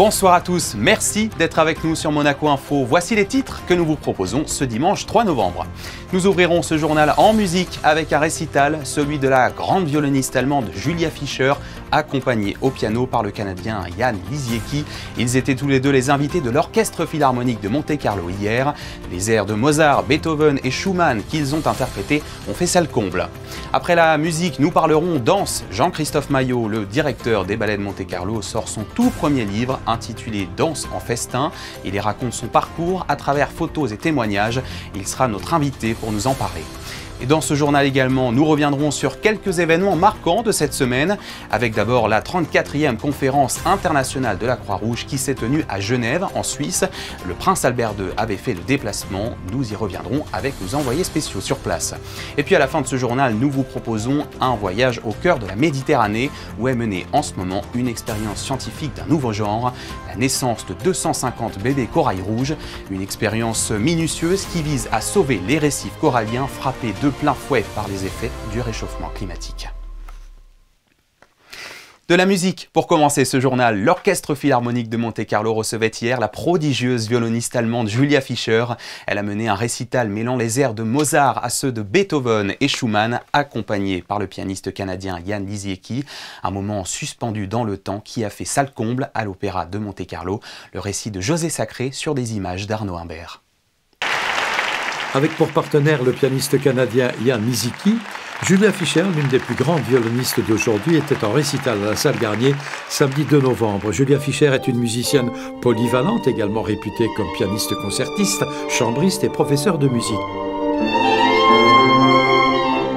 Bonsoir à tous, merci d'être avec nous sur Monaco Info. Voici les titres que nous vous proposons ce dimanche 3 novembre. Nous ouvrirons ce journal en musique avec un récital, celui de la grande violoniste allemande Julia Fischer, accompagnée au piano par le Canadien Jan Lisiecki. Ils étaient tous les deux les invités de l'Orchestre Philharmonique de Monte-Carlo hier. Les airs de Mozart, Beethoven et Schumann qu'ils ont interprétés ont fait salle comble. Après la musique, nous parlerons danse. Jean-Christophe Maillot, le directeur des ballets de Monte-Carlo, sort son tout premier livre intitulé Danse en festin. Il y raconte son parcours à travers photos et témoignages. Il sera notre invité pour nous en parler. Et dans ce journal également, nous reviendrons sur quelques événements marquants de cette semaine, avec d'abord la 34e conférence internationale de la Croix-Rouge qui s'est tenue à Genève, en Suisse. Le prince Albert II avait fait le déplacement, nous y reviendrons avec nos envoyés spéciaux sur place. Et puis à la fin de ce journal, nous vous proposons un voyage au cœur de la Méditerranée, où est menée en ce moment une expérience scientifique d'un nouveau genre, la naissance de 250 bébés corail rouges, une expérience minutieuse qui vise à sauver les récifs coralliens frappés de plein fouet par les effets du réchauffement climatique. De la musique, pour commencer ce journal, l'Orchestre Philharmonique de Monte-Carlo recevait hier la prodigieuse violoniste allemande Julia Fischer. Elle a mené un récital mêlant les airs de Mozart à ceux de Beethoven et Schumann, accompagnée par le pianiste canadien Jan Lisiecki. Un moment suspendu dans le temps qui a fait salle comble à l'Opéra de Monte-Carlo. Le récit de José Sacré sur des images d'Arnaud Imbert. Avec pour partenaire le pianiste canadien Jan Lisiecki, Julia Fischer, l'une des plus grandes violonistes d'aujourd'hui, était en récital à la salle Garnier samedi 2 novembre. Julia Fischer est une musicienne polyvalente, également réputée comme pianiste concertiste, chambriste et professeure de musique.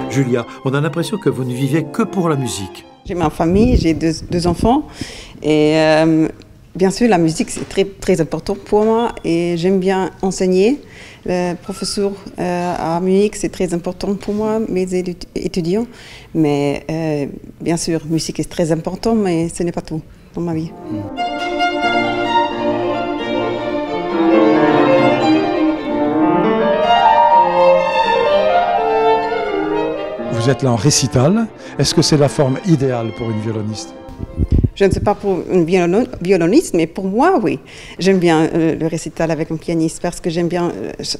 Julia, on a l'impression que vous ne vivez que pour la musique. J'ai ma famille, j'ai deux enfants et bien sûr la musique c'est très important pour moi et j'aime bien enseigner. Le professeur à Munich, c'est très important pour moi, mes étudiants. Mais bien sûr, la musique est très important, mais ce n'est pas tout dans ma vie. Vous êtes là en récital. Est-ce que c'est la forme idéale pour une violoniste ? Je ne sais pas pour une violoniste, mais pour moi, oui. J'aime bien le récital avec un pianiste parce que j'aime bien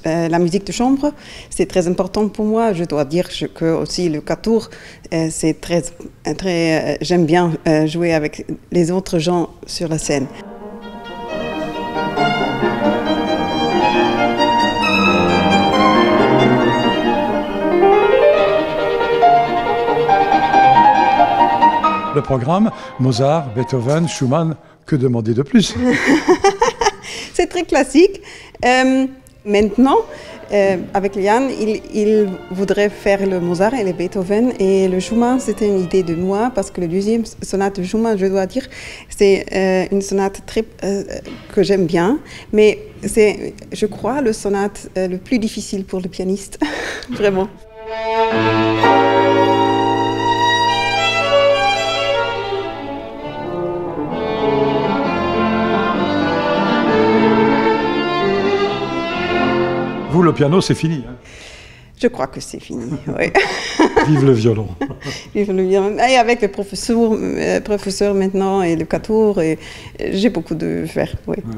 la musique de chambre. C'est très important pour moi. Je dois dire que aussi le quatuor, c'est très j'aime bien jouer avec les autres gens sur la scène. Le programme, Mozart, Beethoven, Schumann, que demander de plus? C'est très classique. Maintenant, avec Jan, il voudrait faire le Mozart et le Beethoven. Et le Schumann, c'était une idée de moi, parce que le deuxième sonate de Schumann, je dois dire, c'est une sonate que j'aime bien. Mais c'est, je crois, le sonate le plus difficile pour le pianiste, vraiment. Vous, le piano, c'est fini. Hein? Je crois que c'est fini, oui. Vive le violon. Vive le violon. Et avec le professeur maintenant et le quatuor, j'ai beaucoup de faire, oui. Oui.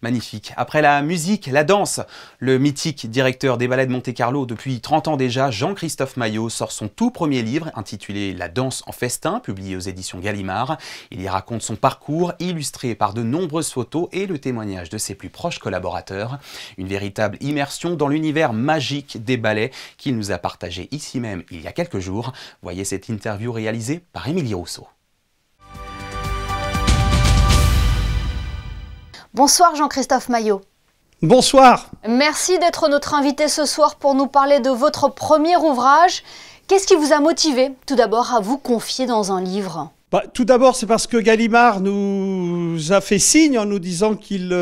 Magnifique. Après la musique, la danse, le mythique directeur des ballets de Monte-Carlo depuis 30 ans déjà, Jean-Christophe Maillot, sort son tout premier livre intitulé La danse en festin, publié aux éditions Gallimard. Il y raconte son parcours, illustré par de nombreuses photos et le témoignage de ses plus proches collaborateurs. Une véritable immersion dans l'univers magique des ballets qu'il nous a partagé ici même il y a quelques jours. Voyez cette interview réalisée par Émilie Rousseau. Bonsoir Jean-Christophe Maillot. Bonsoir. Merci d'être notre invité ce soir pour nous parler de votre premier ouvrage. Qu'est-ce qui vous a motivé tout d'abord à vous confier dans un livre ? Tout d'abord, c'est parce que Gallimard nous a fait signe en nous disant qu'ils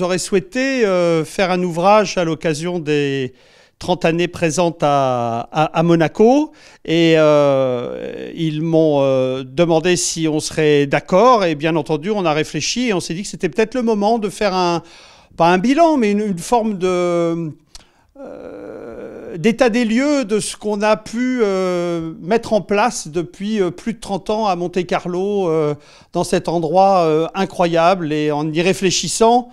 auraient souhaité faire un ouvrage à l'occasion des 30 années présentes à Monaco. Et ils m'ont demandé si on serait d'accord. Et bien entendu, on a réfléchi et on s'est dit que c'était peut-être le moment de faire pas un bilan, mais une forme de d'état des lieux de ce qu'on a pu mettre en place depuis plus de 30 ans à Monte-Carlo, dans cet endroit incroyable. Et en y réfléchissant,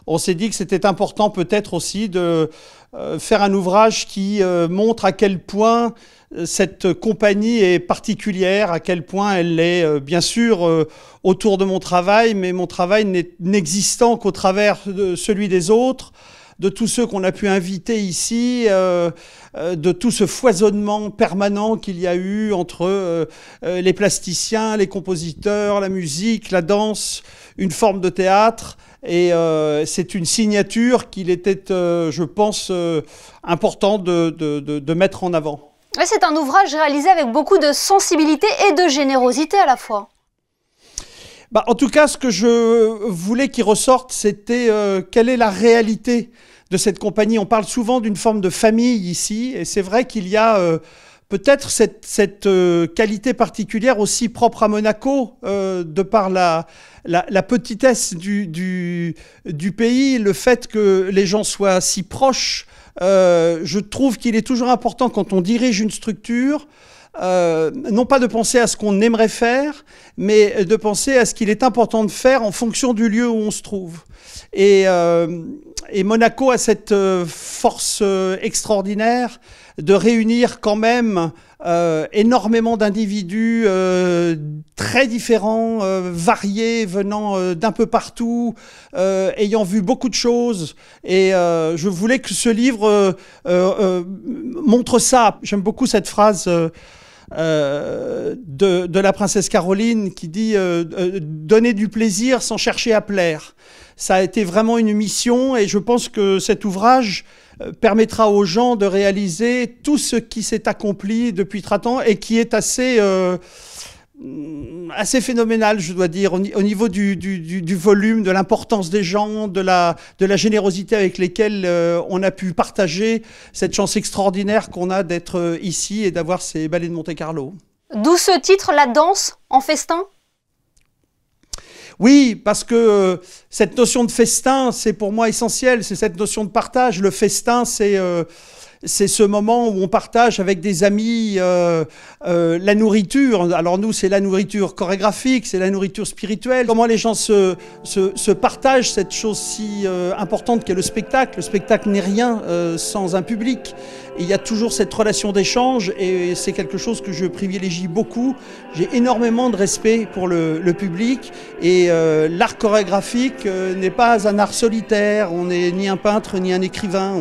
on s'est dit que c'était important peut-être aussi de faire un ouvrage qui montre à quel point cette compagnie est particulière, à quel point elle est bien sûr autour de mon travail, mais mon travail n'existant qu'au travers de celui des autres, de tous ceux qu'on a pu inviter ici, de tout ce foisonnement permanent qu'il y a eu entre les plasticiens, les compositeurs, la musique, la danse, une forme de théâtre. Et c'est une signature qu'il était, je pense, important de mettre en avant. Ouais, c'est un ouvrage réalisé avec beaucoup de sensibilité et de générosité à la fois. Bah, en tout cas, ce que je voulais qu'il ressorte, c'était quelle est la réalité de cette compagnie. On parle souvent d'une forme de famille ici, et c'est vrai qu'il y a peut-être cette qualité particulière aussi propre à Monaco, de par la petitesse du pays, le fait que les gens soient si proches. Je trouve qu'il est toujours important quand on dirige une structure, non pas de penser à ce qu'on aimerait faire, mais de penser à ce qu'il est important de faire en fonction du lieu où on se trouve. Et Monaco a cette force extraordinaire de réunir quand même énormément d'individus très différents, variés, venant d'un peu partout, ayant vu beaucoup de choses. Et je voulais que ce livre montre ça. J'aime beaucoup cette phrase de la princesse Caroline qui dit donner du plaisir sans chercher à plaire. Ça a été vraiment une mission, et je pense que cet ouvrage permettra aux gens de réaliser tout ce qui s'est accompli depuis 30 ans et qui est assez phénoménal, je dois dire, au niveau du volume, de l'importance des gens, de la générosité avec lesquels on a pu partager cette chance extraordinaire qu'on a d'être ici et d'avoir ces ballets de Monte-Carlo. D'où ce titre, La danse en festin? Oui, parce que cette notion de festin, c'est pour moi essentiel, c'est cette notion de partage. Le festin, c'est ce moment où on partage avec des amis la nourriture. Alors nous, c'est la nourriture chorégraphique, c'est la nourriture spirituelle. Comment les gens se partagent cette chose si importante qu'est le spectacle. Le spectacle n'est rien sans un public. Et il y a toujours cette relation d'échange, et c'est quelque chose que je privilégie beaucoup. J'ai énormément de respect pour le public, et l'art chorégraphique n'est pas un art solitaire. On n'est ni un peintre ni un écrivain.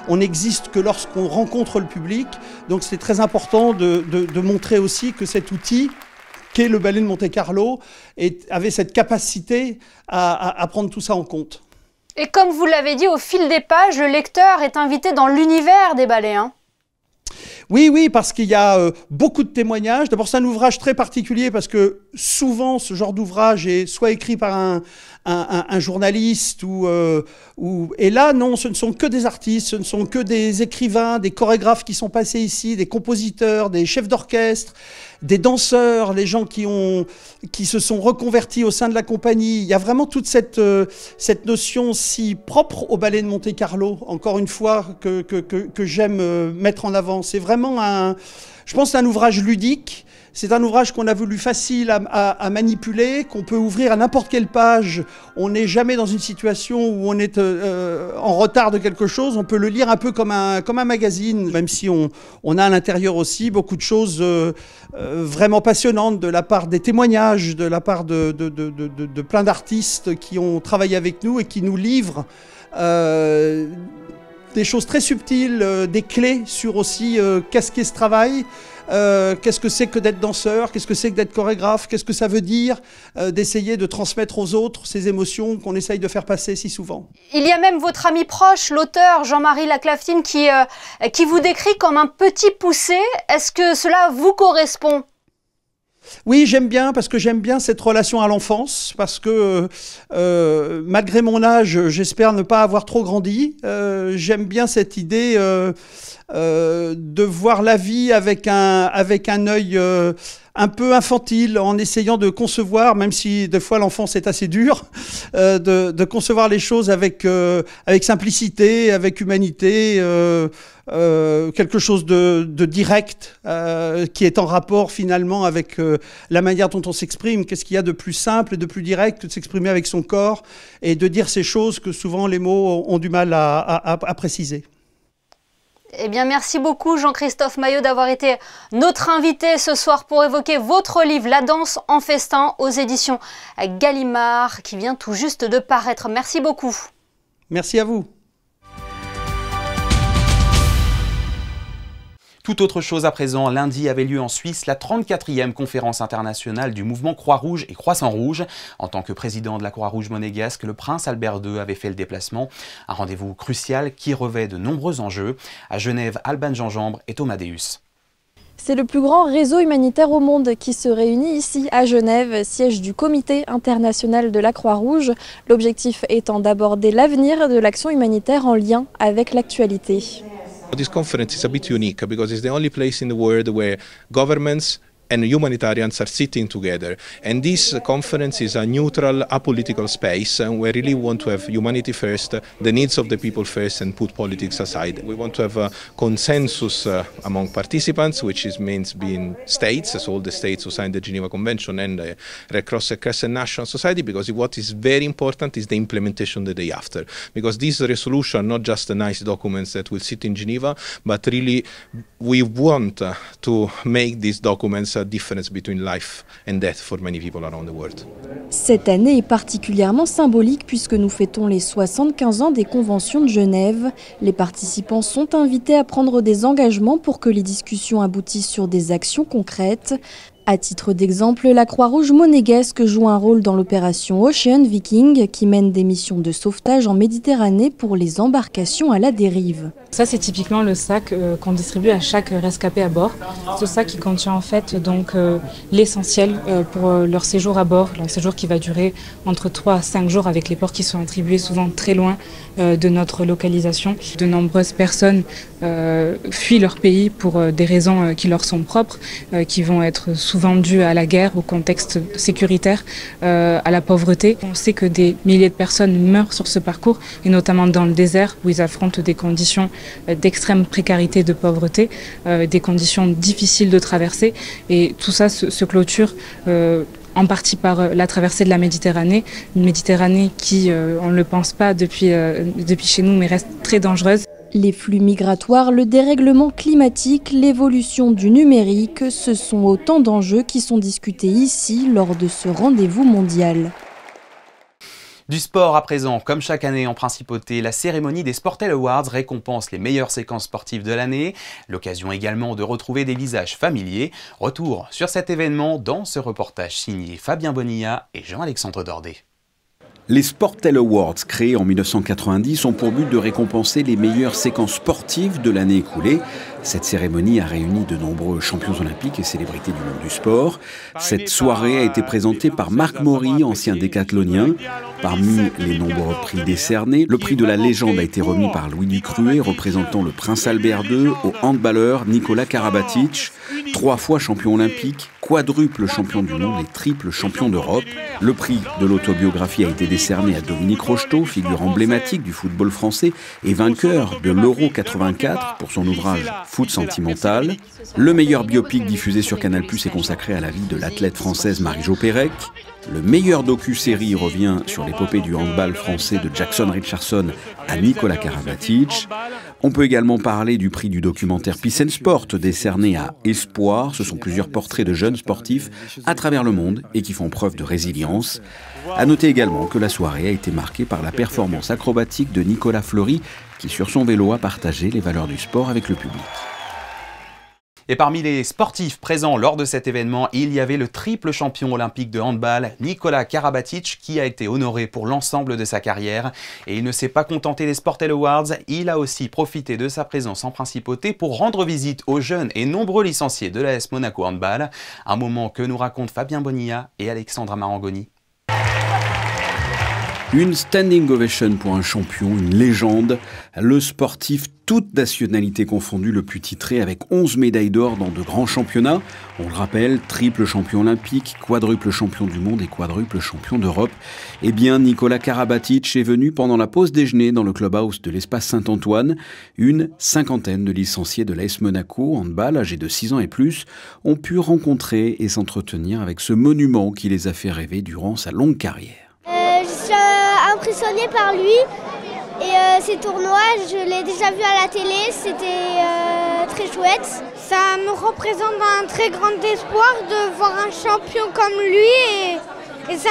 On n'existe que lorsqu'on rencontre le public. Donc c'est très important de montrer aussi que cet outil qu'est le ballet de Monte-Carlo avait cette capacité à prendre tout ça en compte. Et comme vous l'avez dit, au fil des pages, le lecteur est invité dans l'univers des ballets, hein. Oui, parce qu'il y a beaucoup de témoignages. D'abord, c'est un ouvrage très particulier parce que souvent, ce genre d'ouvrage est soit écrit par un journaliste et là, non, ce ne sont que des artistes, ce ne sont que des écrivains, des chorégraphes qui sont passés ici, des compositeurs, des chefs d'orchestre, des danseurs, les gens qui se sont reconvertis au sein de la compagnie. Il y a vraiment toute cette notion si propre au ballet de Monte-Carlo, encore une fois, que j'aime mettre en avant. C'est vraiment je pense, un ouvrage ludique. C'est un ouvrage qu'on a voulu facile à manipuler, qu'on peut ouvrir à n'importe quelle page. On n'est jamais dans une situation où on est en retard de quelque chose. On peut le lire un peu comme un magazine, même si on a à l'intérieur aussi beaucoup de choses vraiment passionnantes de la part des témoignages, de la part de plein d'artistes qui ont travaillé avec nous et qui nous livrent des choses très subtiles, des clés sur aussi qu'est-ce qu'est ce travail. Qu'est-ce que c'est que d'être danseur, qu'est-ce que c'est que d'être chorégraphe, qu'est-ce que ça veut dire d'essayer de transmettre aux autres ces émotions qu'on essaye de faire passer si souvent. Il y a même votre ami proche, l'auteur Jean-Marie Laclaftine, qui vous décrit comme un petit poussé. Est-ce que cela vous correspond ? Oui, j'aime bien, parce que j'aime bien cette relation à l'enfance, parce que malgré mon âge, j'espère ne pas avoir trop grandi. J'aime bien cette idée de voir la vie avec un œil un peu infantile, en essayant de concevoir, même si des fois l'enfance est assez dure, de concevoir les choses avec simplicité, avec humanité, quelque chose de direct, qui est en rapport finalement avec la manière dont on s'exprime. Qu'est-ce qu'il y a de plus simple et de plus direct que de s'exprimer avec son corps et de dire ces choses que souvent les mots ont du mal à préciser. Eh bien, merci beaucoup Jean-Christophe Maillot d'avoir été notre invité ce soir pour évoquer votre livre La danse en festin aux éditions Gallimard qui vient tout juste de paraître. Merci beaucoup. Merci à vous. Tout autre chose à présent, lundi avait lieu en Suisse la 34e conférence internationale du mouvement Croix-Rouge et Croissant-Rouge. En tant que président de la Croix-Rouge monégasque, le prince Albert II avait fait le déplacement. Un rendez-vous crucial qui revêt de nombreux enjeux. À Genève, Alban Gingembre et Thomas Deus. C'est le plus grand réseau humanitaire au monde qui se réunit ici à Genève, siège du Comité international de la Croix-Rouge. L'objectif étant d'aborder l'avenir de l'action humanitaire en lien avec l'actualité. This conference is a bit unique because it's the only place in the world where governments and humanitarians are sitting together. And this conference is a neutral, apolitical space where really we want to have humanity first, the needs of the people first, and put politics aside. We want to have a consensus among participants, which means being states, so all the states who signed the Geneva Convention and the Red Cross and Crescent National Society, because what is very important is the implementation the day after. Because these resolutions are not just nice documents that will sit in Geneva, but really we want to make these documents a difference between life and death for many people around the world. Cette année est particulièrement symbolique puisque nous fêtons les 75 ans des conventions de Genève. Les participants sont invités à prendre des engagements pour que les discussions aboutissent sur des actions concrètes. À titre d'exemple, la Croix-Rouge monégasque joue un rôle dans l'opération Ocean Viking qui mène des missions de sauvetage en Méditerranée pour les embarcations à la dérive. Ça, c'est typiquement le sac qu'on distribue à chaque rescapé à bord. Ce sac qui contient en fait donc l'essentiel pour leur séjour à bord, leur séjour qui va durer entre 3 à 5 jours avec les ports qui sont attribués souvent très loin de notre localisation. De nombreuses personnes fuient leur pays pour des raisons qui leur sont propres, qui vont être souvent dues à la guerre, au contexte sécuritaire, à la pauvreté. On sait que des milliers de personnes meurent sur ce parcours, et notamment dans le désert où ils affrontent des conditions d'extrême précarité, de pauvreté, des conditions difficiles de traverser. Et tout ça se clôture en partie par la traversée de la Méditerranée, une Méditerranée qui, on ne le pense pas depuis chez nous, mais reste très dangereuse. Les flux migratoires, le dérèglement climatique, l'évolution du numérique, ce sont autant d'enjeux qui sont discutés ici lors de ce rendez-vous mondial. Du sport à présent, comme chaque année en principauté, la cérémonie des Sportel Awards récompense les meilleures séquences sportives de l'année. L'occasion également de retrouver des visages familiers. Retour sur cet événement dans ce reportage signé Fabien Bonilla et Jean-Alexandre Dordet. Les Sportel Awards, créés en 1990, ont pour but de récompenser les meilleures séquences sportives de l'année écoulée. Cette cérémonie a réuni de nombreux champions olympiques et célébrités du monde du sport. Cette soirée a été présentée par Marc Maury, ancien décathlonien. Parmi les nombreux prix décernés, le prix de la légende a été remis par Louis Ducruet, représentant le prince Albert II, au handballeur Nikola Karabatic, 3 fois champion olympique, quadruple champion du monde et triple champion d'Europe. Le prix de l'autobiographie a été décerné à Dominique Rocheteau, figure emblématique du football français et vainqueur de l'Euro 84 pour son ouvrage Foot sentimental. Le meilleur biopic diffusé sur Canal+ est consacré à la vie de l'athlète française Marie-Jo Pérec. Le meilleur docu-série revient sur l'épopée du handball français de Jackson Richardson à Nikola Karabatic. On peut également parler du prix du documentaire Peace and Sport décerné à Espoir. Ce sont plusieurs portraits de jeunes sportifs à travers le monde et qui font preuve de résilience. À noter également que la soirée a été marquée par la performance acrobatique de Nicolas Fleury qui sur son vélo a partagé les valeurs du sport avec le public. Et parmi les sportifs présents lors de cet événement, il y avait le triple champion olympique de handball, Nikola Karabatic, qui a été honoré pour l'ensemble de sa carrière. Et il ne s'est pas contenté des Sportel Awards, il a aussi profité de sa présence en principauté pour rendre visite aux jeunes et nombreux licenciés de l'AS Monaco Handball. Un moment que nous racontent Fabien Bonilla et Alexandra Marangoni. Une standing ovation pour un champion, une légende. Le sportif, toute nationalité confondue, le plus titré avec 11 médailles d'or dans de grands championnats. On le rappelle, triple champion olympique, quadruple champion du monde et quadruple champion d'Europe. Eh bien, Nikola Karabatic est venu pendant la pause déjeuner dans le clubhouse de l'espace Saint-Antoine. Une cinquantaine de licenciés de l'AS Monaco, handball, âgés de 6 ans et plus, ont pu rencontrer et s'entretenir avec ce monument qui les a fait rêver durant sa longue carrière. Je suis impressionnée par lui et ces tournois, je l'ai déjà vu à la télé, c'était très chouette. Ça me représente un très grand espoir de voir un champion comme lui et ça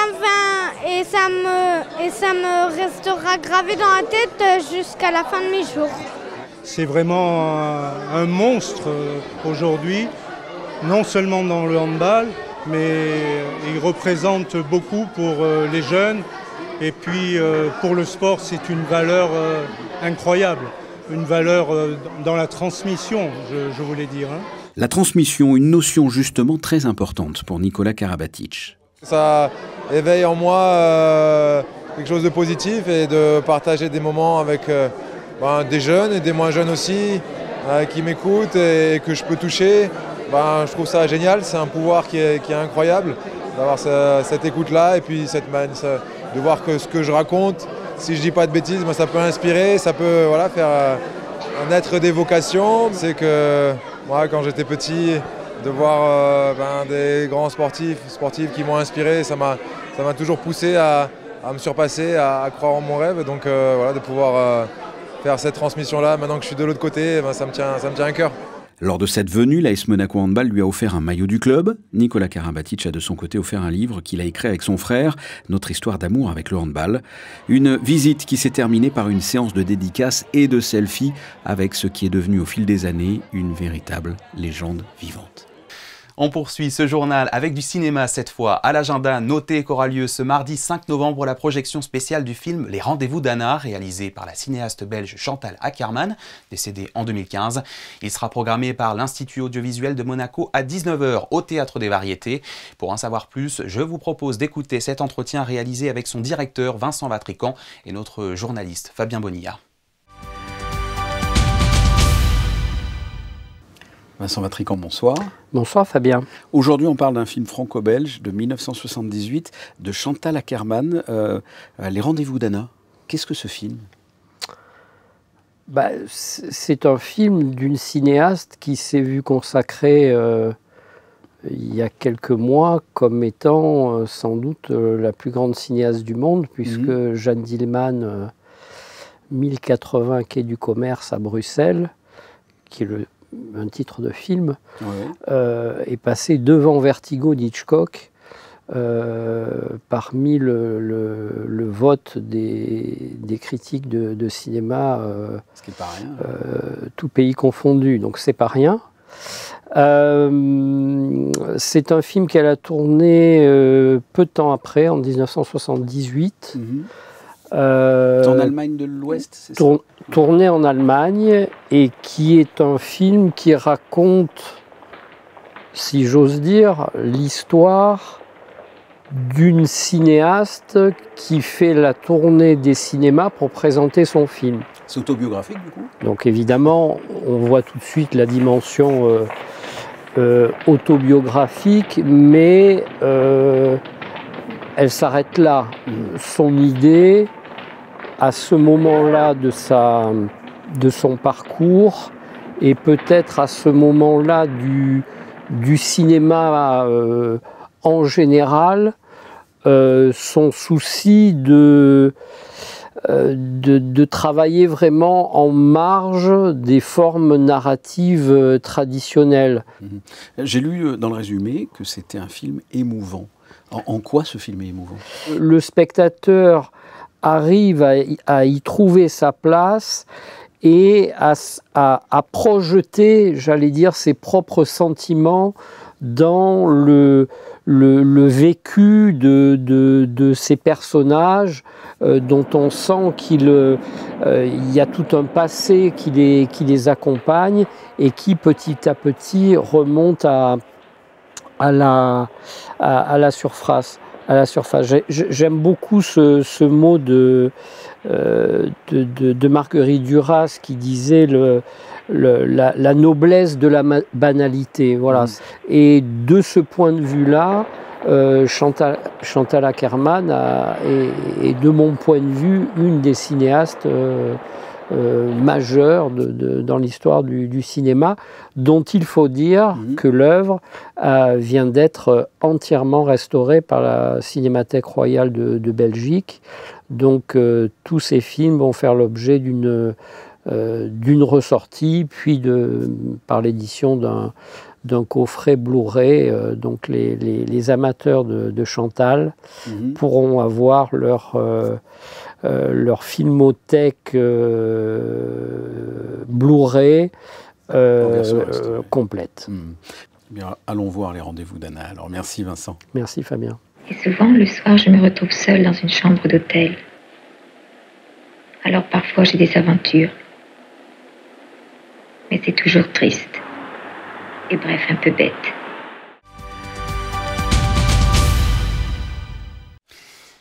me restera gravé dans la tête jusqu'à la fin de mes jours. C'est vraiment un monstre aujourd'hui, non seulement dans le handball, mais il représente beaucoup pour les jeunes. Et puis pour le sport, c'est une valeur incroyable, une valeur dans la transmission, je voulais dire. La transmission, une notion justement très importante pour Nikola Karabatic. Ça éveille en moi quelque chose de positif et de partager des moments avec des jeunes et des moins jeunes aussi qui m'écoutent et que je peux toucher. Je trouve ça génial, c'est un pouvoir qui est incroyable d'avoir cette écoute-là et puis de voir que ce que je raconte, si je dis pas de bêtises, ça peut inspirer, ça peut faire naître des vocations. C'est que moi, quand j'étais petit, de voir des grands sportifs qui m'ont inspiré, ça m'a toujours poussé à me surpasser, à croire en mon rêve. Donc de pouvoir faire cette transmission-là, maintenant que je suis de l'autre côté, ça me tient à cœur. Lors de cette venue, l'AS Monaco Handball lui a offert un maillot du club. Nikola Karabatic a de son côté offert un livre qu'il a écrit avec son frère, Notre histoire d'amour avec le handball. Une visite qui s'est terminée par une séance de dédicaces et de selfies avec ce qui est devenu au fil des années une véritable légende vivante. On poursuit ce journal avec du cinéma cette fois. À l'agenda, notez qu'aura lieu ce mardi 5 novembre la projection spéciale du film Les Rendez-vous d'Anna, réalisé par la cinéaste belge Chantal Akerman, décédée en 2015. Il sera programmé par l'Institut audiovisuel de Monaco à 19h au Théâtre des Variétés. Pour en savoir plus, je vous propose d'écouter cet entretien réalisé avec son directeur Vincent Vatrican et notre journaliste Fabien Bonilla. Vincent Vatrican, bonsoir. Bonsoir Fabien. Aujourd'hui, on parle d'un film franco-belge de 1978 de Chantal Akerman, Les Rendez-vous d'Anna. Qu'est-ce que ce film ? C'est un film d'une cinéaste qui s'est vue consacrer il y a quelques mois comme étant sans doute la plus grande cinéaste du monde, puisque Jeanne Dielman, 1080 quai du Commerce à Bruxelles, qui est un titre de film, est passé devant Vertigo d'Hitchcock parmi le vote des critiques de cinéma, ce qui est pas rien. Tout pays confondu, donc c'est pas rien. C'est un film qu'elle a tourné peu de temps après, en 1978. En Allemagne de l'Ouest, c'est ça ? Tourné en Allemagne, et qui est un film qui raconte, si j'ose dire, l'histoire d'une cinéaste qui fait la tournée des cinémas pour présenter son film. C'est autobiographique du coup ? Donc évidemment, on voit tout de suite la dimension autobiographique, mais elle s'arrête là. Son idée, à ce moment-là de son parcours, et peut-être à ce moment-là du cinéma en général, son souci de travailler vraiment en marge des formes narratives traditionnelles. J'ai lu dans le résumé que c'était un film émouvant. En quoi ce film est émouvant ? Le spectateur arrive à y trouver sa place et à projeter, j'allais dire, ses propres sentiments dans le vécu de ces personnages dont on sent qu'il y a tout un passé qui les accompagne et qui petit à petit remonte à la surface. à la surface. J'aime beaucoup ce mot de Marguerite Duras qui disait la noblesse de la banalité. Voilà. Et de ce point de vue-là, Chantal Akerman est de mon point de vue une des cinéastes majeures dans l'histoire du cinéma, dont il faut dire que l'œuvre vient d'être entièrement restaurée par la Cinémathèque royale de Belgique. Donc tous ces films vont faire l'objet d'une ressortie, puis par l'édition d'un coffret Blu-ray. Donc les amateurs de Chantal pourront avoir leur filmothèque Blu-ray complète. Bien, allons voir les rendez-vous d'Anna. Alors merci Vincent. Merci Fabien. Et souvent le soir je me retrouve seule dans une chambre d'hôtel. Alors parfois j'ai des aventures. Mais c'est toujours triste. Et bref, un peu bête.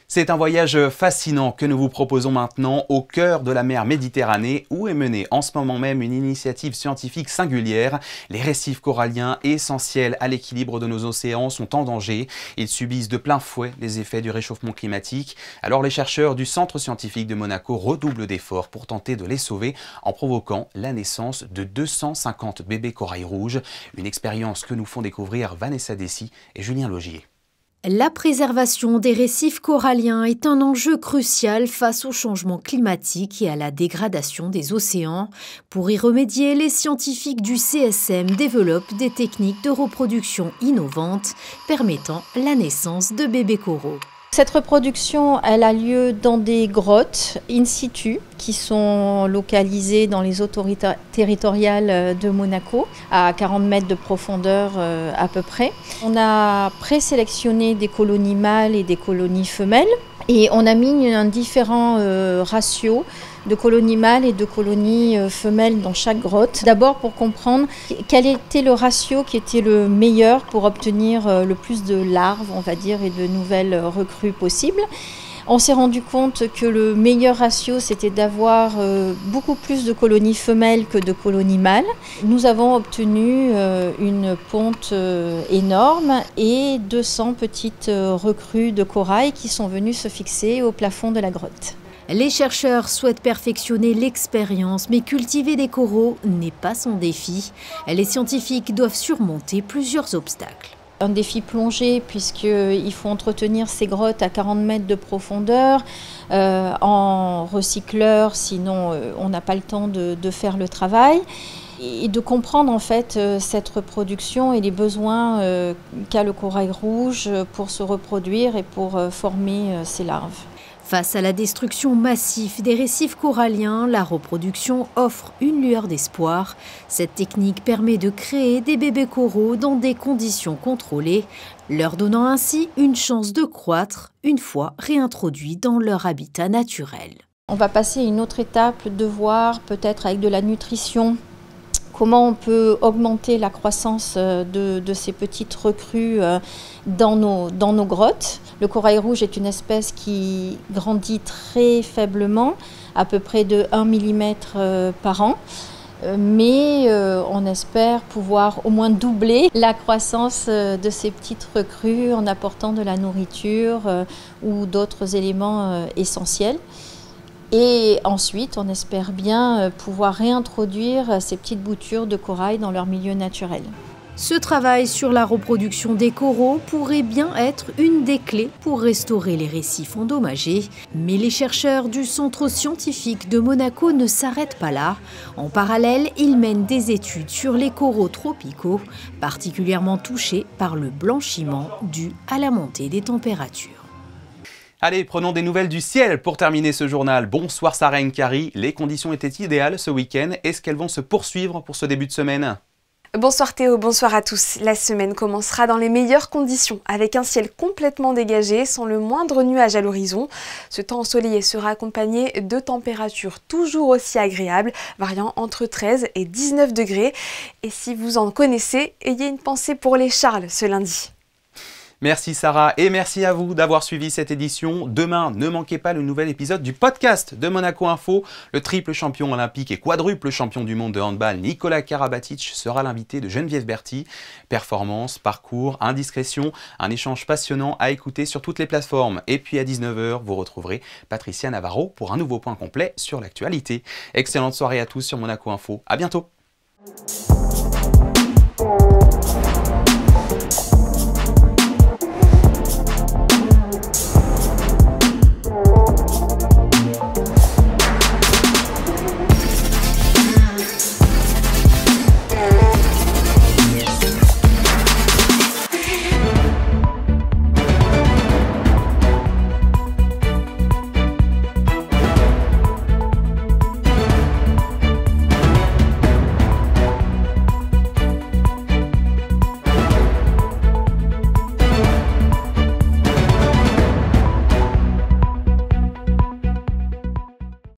C'est un voyage fascinant que nous vous proposons maintenant au cœur de la mer Méditerranée où est menée en ce moment même une initiative scientifique singulière. Les récifs coralliens essentiels à l'équilibre de nos océans sont en danger. Ils subissent de plein fouet les effets du réchauffement climatique. Alors les chercheurs du Centre scientifique de Monaco redoublent d'efforts pour tenter de les sauver en provoquant la naissance de 250 bébés corail rouges. Une expérience que nous font découvrir Vanessa Dessy et Julien Logier. La préservation des récifs coralliens est un enjeu crucial face au changement climatique et à la dégradation des océans. Pour y remédier, les scientifiques du CSM développent des techniques de reproduction innovantes permettant la naissance de bébés coraux. Cette reproduction, elle a lieu dans des grottes in situ qui sont localisées dans les eaux territoriales de Monaco, à 40 mètres de profondeur à peu près. On a présélectionné des colonies mâles et des colonies femelles et on a mis un différent ratio de colonies mâles et de colonies femelles dans chaque grotte. D'abord pour comprendre quel était le ratio qui était le meilleur pour obtenir le plus de larves, on va dire, et de nouvelles recrues possibles. On s'est rendu compte que le meilleur ratio, c'était d'avoir beaucoup plus de colonies femelles que de colonies mâles. Nous avons obtenu une ponte énorme et 200 petites recrues de corail qui sont venues se fixer au plafond de la grotte. Les chercheurs souhaitent perfectionner l'expérience, mais cultiver des coraux n'est pas son défi. Les scientifiques doivent surmonter plusieurs obstacles. Un défi plongé puisqu'il faut entretenir ces grottes à 40 mètres de profondeur en recycleur, sinon on n'a pas le temps de faire le travail. Et de comprendre en fait cette reproduction et les besoins qu'a le corail rouge pour se reproduire et pour former ses larves. Face à la destruction massive des récifs coralliens, la reproduction offre une lueur d'espoir. Cette technique permet de créer des bébés coraux dans des conditions contrôlées, leur donnant ainsi une chance de croître une fois réintroduits dans leur habitat naturel. On va passer à une autre étape de voir peut-être avec de la nutrition comment on peut augmenter la croissance de ces petites recrues dans nos grottes. Le corail rouge est une espèce qui grandit très faiblement, à peu près de 1 mm par an. Mais on espère pouvoir au moins doubler la croissance de ces petites recrues en apportant de la nourriture ou d'autres éléments essentiels. Et ensuite, on espère bien pouvoir réintroduire ces petites boutures de corail dans leur milieu naturel. Ce travail sur la reproduction des coraux pourrait bien être une des clés pour restaurer les récifs endommagés. Mais les chercheurs du Centre scientifique de Monaco ne s'arrêtent pas là. En parallèle, ils mènent des études sur les coraux tropicaux, particulièrement touchés par le blanchiment dû à la montée des températures. Allez, prenons des nouvelles du ciel pour terminer ce journal. Bonsoir Sarah Nkari, les conditions étaient idéales ce week-end. Est-ce qu'elles vont se poursuivre pour ce début de semaine ? Bonsoir Théo, bonsoir à tous. La semaine commencera dans les meilleures conditions, avec un ciel complètement dégagé, sans le moindre nuage à l'horizon. Ce temps ensoleillé sera accompagné de températures toujours aussi agréables, variant entre 13 et 19 degrés. Et si vous en connaissez, ayez une pensée pour les Charles ce lundi. Merci Sarah et merci à vous d'avoir suivi cette édition. Demain, ne manquez pas le nouvel épisode du podcast de Monaco Info. Le triple champion olympique et quadruple champion du monde de handball Nicolas Karabatic sera l'invité de Geneviève Berthy. Performance, parcours, indiscrétion, un échange passionnant à écouter sur toutes les plateformes. Et puis à 19h, vous retrouverez Patricia Navarro pour un nouveau point complet sur l'actualité. Excellente soirée à tous sur Monaco Info. À bientôt.